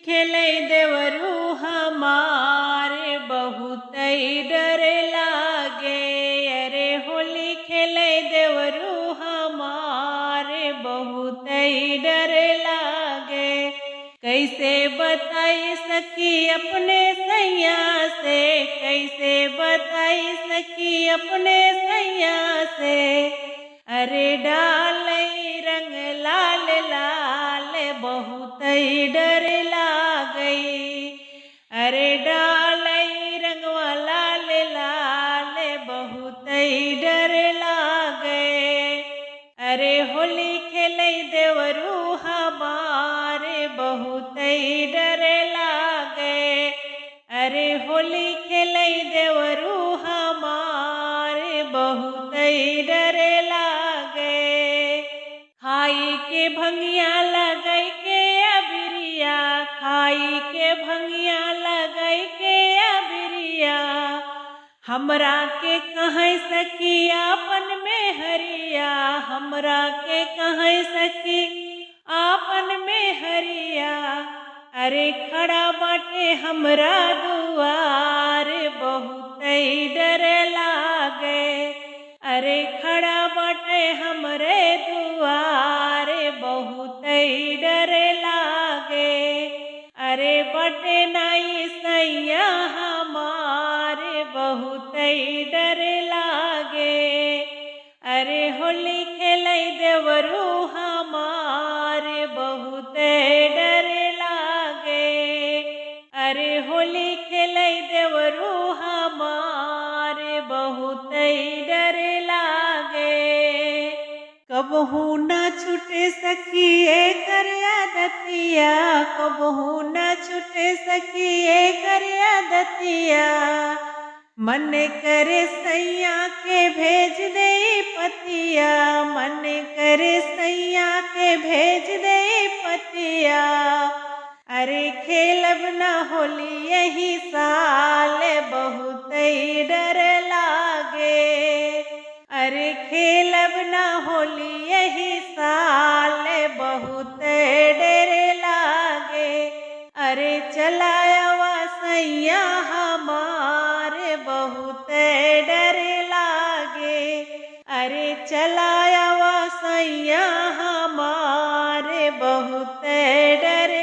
खेलै देवरू हमारे बहुत डर लागे। अरे होली खेलै देवरू हमारे बहुत डर लागे। कैसे बताई सखी अपने सैया से, कैसे बताई सखी अपने सैया से। अरे डालई रंग लाल लाल बहुत डर लागई। अरे डालई रंगवा लाल लाल बहुत डर लागे। अरे होली खेलै देवरू हमारे बहुत डर लागे। अरे होली खेलै देवरू हमारे बहुत डर लागे। खाई के भंगिया लगई के अबिरिया, खाई के भंगिया लगई के अबिरिया। हमरा के कहीं सखी आपन में हरिया, हमरा के कहीं सखी आपन में हरिया। अरे खड़ा बाटे हमरा दुआर बहुत डर लागे। अरे खड़ा बाटे हमरे दुआर बहुत डर लागे। अरे बटे नाई सैया हमारे बहुत डर लागे। अरे होली खेलै देवरू हमारे बहुत डर लागे। अरे होली खेलै देवरू हमारे बहुत डर लागे। कबहू न छूटे सखी एकर आदतिया, कबहू न छूटे सखी एकर आदतिया। मन करे सैया के भेज दे पतिया, मन करे सैया के भेज दे पतिया। अरे खेलब न होली यही साल बहुत डर लागे। अरे खेलब न होली यही साल बहुत डर लागे। अरे चलावा सैया हमारे बहुत डर लागे। अरे चलावा सैया हमारे बहुत डर